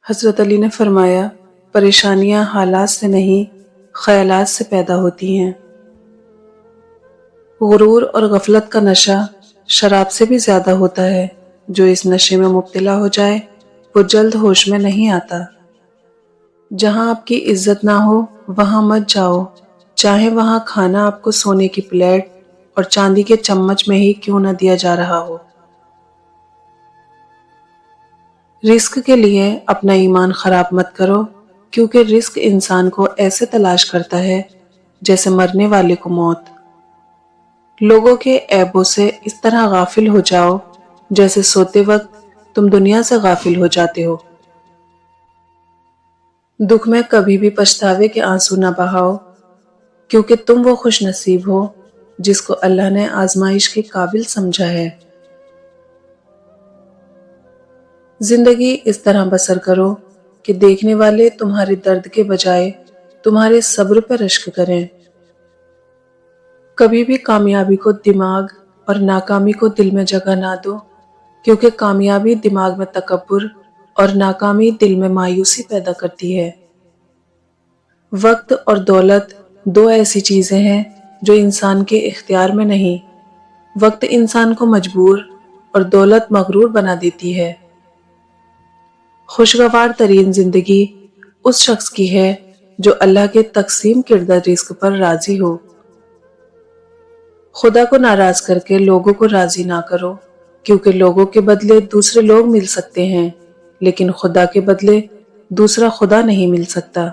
حضرت علی نے فرمایا، پریشانیاں حالات سے نہیں، خیالات سے پیدا ہوتی ہیں۔ غرور اور غفلت کا نشہ شراب سے بھی زیادہ ہوتا ہے۔ جو اس نشے میں مبتلا ہو جائے وہ جلد ہوش میں نہیں آتا۔ جہاں آپ کی عزت نہ ہو وہاں مت جاؤ، چاہے وہاں کھانا آپ کو سونے کی پلیٹ اور چاندی کے چمچ میں ہی کیوں نہ دیا جا رہا ہو۔ رزق کے لیے اپنا ایمان خراب مت کرو، کیونکہ رزق انسان کو ایسے تلاش کرتا ہے جیسے مرنے والے کو موت۔ لوگوں کے عیبوں سے اس طرح غافل ہو جاؤ جیسے سوتے وقت تم دنیا سے غافل ہو جاتے ہو۔ دکھ میں کبھی بھی پچھتاوے کے آنسو نہ بہاؤ، کیونکہ تم وہ خوش نصیب ہو جس کو اللہ نے آزمائش کے قابل سمجھا ہے۔ زندگی اس طرح بسر کرو کہ دیکھنے والے تمہارے درد کے بجائے تمہارے صبر پر رشک کریں۔ کبھی بھی کامیابی کو دماغ اور ناکامی کو دل میں جگہ نہ دو، کیونکہ کامیابی دماغ میں تکبر اور ناکامی دل میں مایوسی پیدا کرتی ہے۔ وقت اور دولت دو ایسی چیزیں ہیں جو انسان کے اختیار میں نہیں۔ وقت انسان کو مجبور اور دولت مغرور بنا دیتی ہے۔ خوشگوار ترین زندگی اس شخص کی ہے جو اللہ کے تقسیم کردہ رزق پر راضی ہو۔ خدا کو ناراض کر کے لوگوں کو راضی نہ کرو، کیونکہ لوگوں کے بدلے دوسرے لوگ مل سکتے ہیں، لیکن خدا کے بدلے دوسرا خدا نہیں مل سکتا۔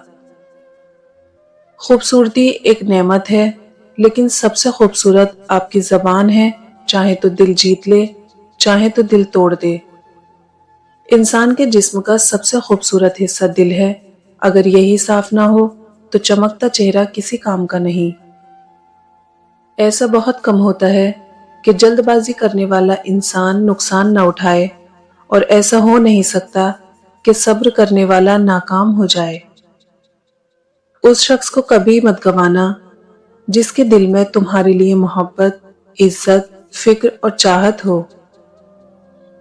خوبصورتی ایک نعمت ہے، لیکن سب سے خوبصورت آپ کی زبان ہے، چاہے تو دل جیت لے، چاہے تو دل توڑ دے۔ انسان کے جسم کا سب سے خوبصورت حصہ دل ہے، اگر یہی صاف نہ ہو تو چمکتا چہرہ کسی کام کا نہیں۔ ایسا بہت کم ہوتا ہے کہ جلد بازی کرنے والا انسان نقصان نہ اٹھائے، اور ایسا ہو نہیں سکتا کہ صبر کرنے والا ناکام ہو جائے۔ اس شخص کو کبھی مت گوانا جس کے دل میں تمہارے لیے محبت، عزت، فکر اور چاہت ہو۔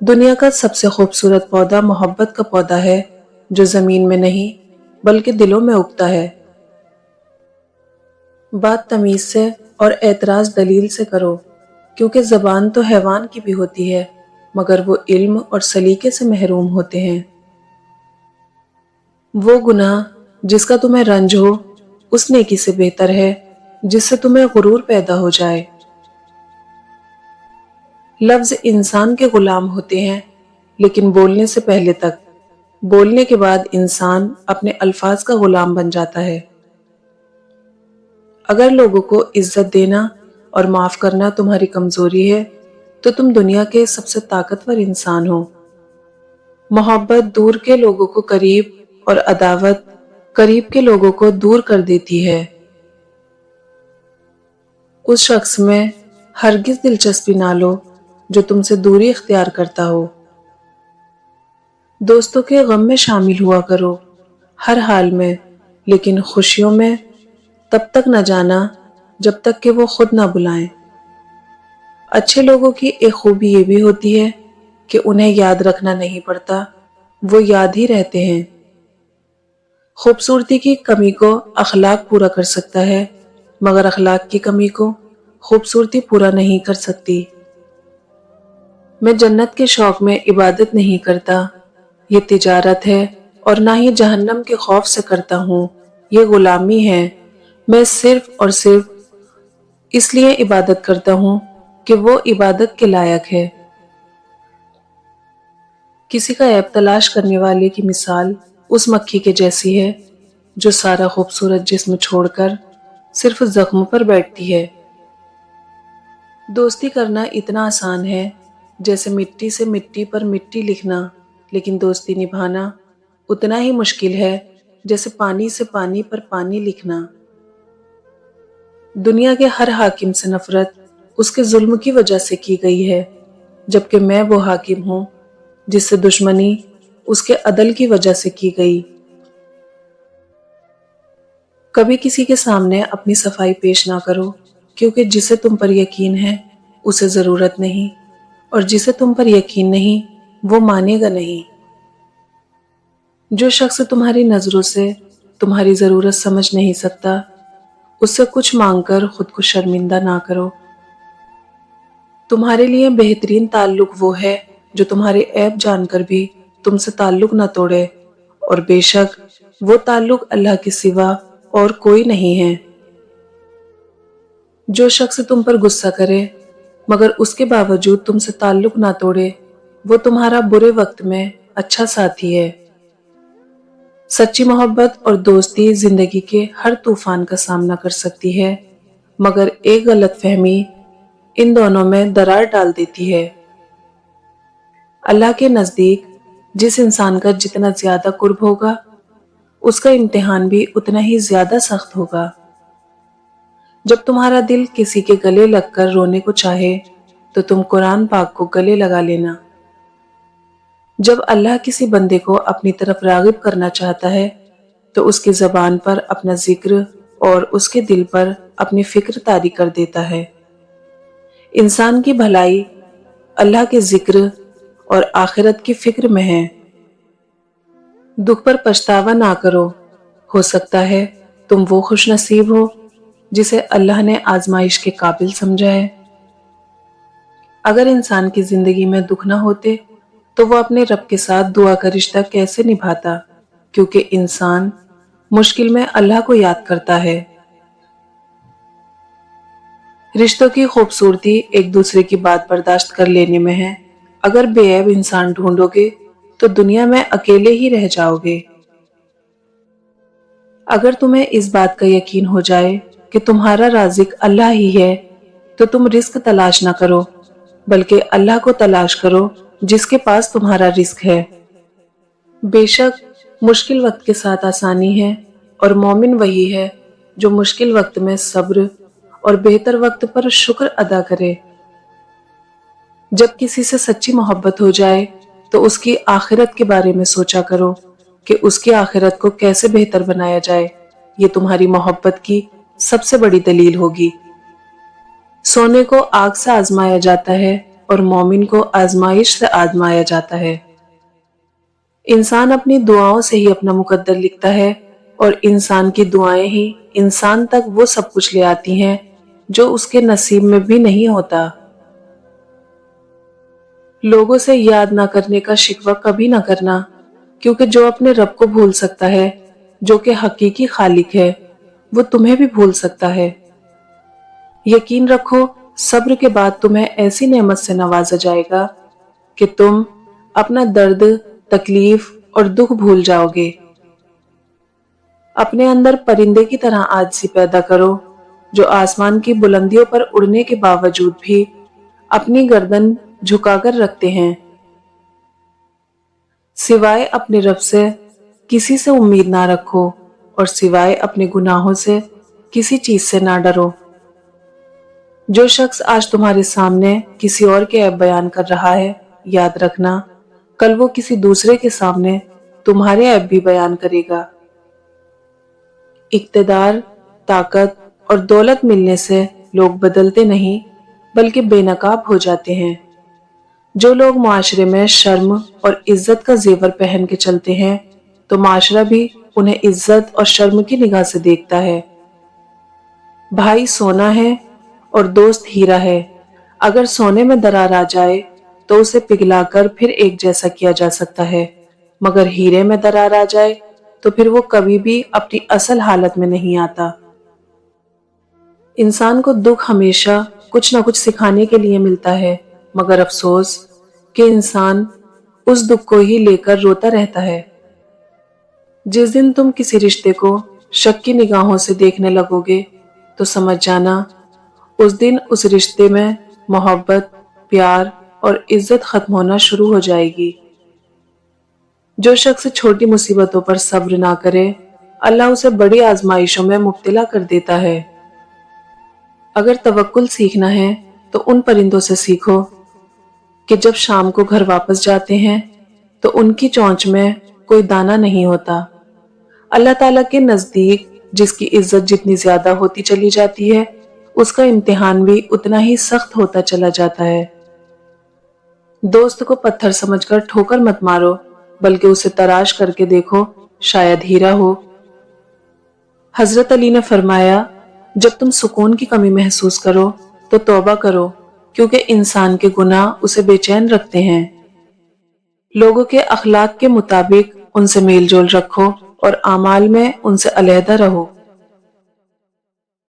دنیا کا سب سے خوبصورت پودا محبت کا پودا ہے، جو زمین میں نہیں بلکہ دلوں میں اگتا ہے۔ بات تمیز سے اور اعتراض دلیل سے کرو، کیونکہ زبان تو حیوان کی بھی ہوتی ہے، مگر وہ علم اور سلیقے سے محروم ہوتے ہیں۔ وہ گناہ جس کا تمہیں رنج ہو اس نیکی سے بہتر ہے جس سے تمہیں غرور پیدا ہو جائے۔ لفظ انسان کے غلام ہوتے ہیں، لیکن بولنے سے پہلے تک، بولنے کے بعد انسان اپنے الفاظ کا غلام بن جاتا ہے۔ اگر لوگوں کو عزت دینا اور معاف کرنا تمہاری کمزوری ہے تو تم دنیا کے سب سے طاقتور انسان ہو۔ محبت دور کے لوگوں کو قریب اور عداوت قریب کے لوگوں کو دور کر دیتی ہے۔ اس شخص میں ہرگز دلچسپی نہ لو جو تم سے دوری اختیار کرتا ہو۔ دوستوں کے غم میں شامل ہوا کرو، ہر حال میں، لیکن خوشیوں میں تب تک نہ جانا جب تک کہ وہ خود نہ بلائیں۔ اچھے لوگوں کی ایک خوبی یہ بھی ہوتی ہے کہ انہیں یاد رکھنا نہیں پڑتا، وہ یاد ہی رہتے ہیں۔ خوبصورتی کی کمی کو اخلاق پورا کر سکتا ہے، مگر اخلاق کی کمی کو خوبصورتی پورا نہیں کر سکتی۔ میں جنت کے شوق میں عبادت نہیں کرتا، یہ تجارت ہے، اور نہ ہی جہنم کے خوف سے کرتا ہوں، یہ غلامی ہے۔ میں صرف اور صرف اس لیے عبادت کرتا ہوں کہ وہ عبادت کے لائق ہے۔ کسی کا عیب تلاش کرنے والے کی مثال اس مکھی کے جیسی ہے جو سارا خوبصورت جسم چھوڑ کر صرف زخم پر بیٹھتی ہے۔ دوستی کرنا اتنا آسان ہے جیسے مٹی سے مٹی پر مٹی لکھنا، لیکن دوستی نبھانا اتنا ہی مشکل ہے جیسے پانی سے پانی پر پانی لکھنا۔ دنیا کے ہر حاکم سے نفرت اس کے ظلم کی وجہ سے کی گئی ہے، جبکہ میں وہ حاکم ہوں جس سے دشمنی اس کے عدل کی وجہ سے کی گئی۔ کبھی کسی کے سامنے اپنی صفائی پیش نہ کرو، کیونکہ جسے تم پر یقین ہے اسے ضرورت نہیں، اور جسے تم پر یقین نہیں وہ مانے گا نہیں۔ जो शख्स तुम्हारी नजरों से तुम्हारी जरूरत समझ नहीं सकता, उससे कुछ मांगकर खुद को शर्मिंदा ना करो। तुम्हारे लिए बेहतरीन ताल्लुक वो है जो तुम्हारे ऐब जानकर भी तुमसे ताल्लुक न तोड़े, और बेशक वो ताल्लुक अल्लाह के सिवा और कोई नहीं है। जो शख्स तुम पर गुस्सा करे मगर उसके बावजूद तुमसे ताल्लुक ना तोड़े, वो तुम्हारा बुरे वक्त में अच्छा साथी है। सच्ची मोहब्बत और दोस्ती जिंदगी के हर तूफान का सामना कर सकती है, मगर एक गलतफहमी इन दोनों में दरार डाल देती है। अल्लाह के नजदीक जिस इंसान का जितना ज्यादा कुर्ब होगा, उसका इम्तिहान भी उतना ही ज्यादा सख्त होगा। जब तुम्हारा दिल किसी के गले लगकर रोने को चाहे, तो तुम कुरान पाक को गले लगा लेना। जब अल्लाह किसी बंदे को अपनी तरफ रागिब करना चाहता है, तो उसकी जबान पर अपना जिक्र और उसके दिल पर अपनी फिक्र तारी कर देता है। इंसान की भलाई अल्लाह के जिक्र और आखिरत की फिक्र में है। दुख पर पछतावा ना करो, हो सकता है तुम वो खुश नसीब हो जिसे अल्लाह ने आजमाइश के काबिल समझा है। अगर इंसान की जिंदगी में दुख ना होते तो वो अपने रब के साथ दुआ का रिश्ता कैसे निभाता, क्योंकि इंसान मुश्किल में अल्लाह को याद करता है। रिश्तों की खूबसूरती एक दूसरे की बात बर्दाश्त कर लेने में है। अगर बेऐब इंसान ढूंढोगे तो दुनिया में अकेले ही रह जाओगे। अगर तुम्हें इस बात का यकीन हो जाए कि तुम्हारा राज़िक अल्लाह ही है, तो तुम रिस्क तलाश ना करो, बल्कि अल्लाह को तलाश करो जिसके पास तुम्हारा रिस्क है। बेशक मुश्किल वक्त के साथ आसानी है, और मोमिन वही है जो मुश्किल वक्त में सब्र और बेहतर वक्त पर शुक्र अदा करे। जब किसी से सच्ची मोहब्बत हो जाए तो उसकी आखिरत के बारे में सोचा करो कि उसकी आखिरत को कैसे बेहतर बनाया जाए। ये तुम्हारी मोहब्बत की सबसे बड़ी दलील होगी। सोने को आग से आजमाया जाता है और मोमिन को आजमाइश से आजमाया जाता है। इंसान अपनी दुआओं से ही अपना मुकद्दर लिखता है, और इंसान की दुआएं ही इंसान तक वो सब कुछ ले आती हैं जो उसके नसीब में भी नहीं होता। लोगों से याद ना करने का शिकवा कभी ना करना, क्योंकि जो अपने रब को भूल सकता है, जो कि हकीकी खालिक है, वो तुम्हें भी भूल सकता है। यकीन रखो, सब्र के बाद तुम्हें ऐसी नेमत से नवाजा जाएगा कि तुम अपना दर्द, तकलीफ और दुख भूल जाओगे। अपने अंदर परिंदे की तरह आजिज़ी पैदा करो, जो आसमान की बुलंदियों पर उड़ने के बावजूद भी अपनी गर्दन झुकाकर रखते हैं। सिवाय अपने रब से किसी से उम्मीद ना रखो, और सिवाय अपने गुनाहों से किसी चीज से ना डरो। जो शख्स आज तुम्हारे सामने किसी और के ऐब बयान कर रहा है, याद रखना कल वो किसी दूसरे के सामने तुम्हारे ऐब भी बयान करेगा। इक्तदार, ताकत और दौलत मिलने से लोग बदलते नहीं, बल्कि बेनकाब हो जाते हैं। जो लोग मुआशरे में शर्म और इज्जत का जेवर पहन के चलते हैं, तो माशरा भी उन्हें इज्जत और शर्म की निगाह से देखता है। भाई सोना है और दोस्त हीरा है। अगर सोने में दरार आ जाए तो उसे पिघलाकर फिर एक जैसा किया जा सकता है, मगर हीरे में दरार आ जाए तो फिर वो कभी भी अपनी असल हालत में नहीं आता। इंसान को दुख हमेशा कुछ न कुछ सिखाने के लिए मिलता है, मगर अफसोस कि इंसान उस दुख को ही लेकर रोता रहता है। जिस दिन तुम किसी रिश्ते को शक की निगाहों से देखने लगोगे, तो समझ जाना उस दिन उस रिश्ते में मोहब्बत, प्यार और इज्जत खत्म होना शुरू हो जाएगी। जो शख्स छोटी मुसीबतों पर सब्र ना करे, अल्लाह उसे बड़ी आजमाइशों में मुब्तला कर देता है। अगर तवक्कुल सीखना है तो उन परिंदों से सीखो कि जब शाम को घर वापस जाते हैं तो उनकी चोंच में कोई दाना नहीं होता। अल्लाह ताला के नजदीक जिसकी इज्जत जितनी ज्यादा होती चली जाती है, उसका इम्तिहान भी उतना ही सख्त होता चला जाता है। दोस्त को पत्थर समझकर ठोकर मत मारो, بلکہ اسے تراش کر کے دیکھو، شاید ہیرا ہو۔ حضرت علی نے فرمایا، جب تم سکون کی کمی محسوس کرو تو توبہ کرو، کیونکہ انسان کے گناہ اسے بے چین رکھتے ہیں۔ لوگوں کے اخلاق کے مطابق ان سے میل جول رکھو اور اعمال میں ان سے علیحدہ رہو۔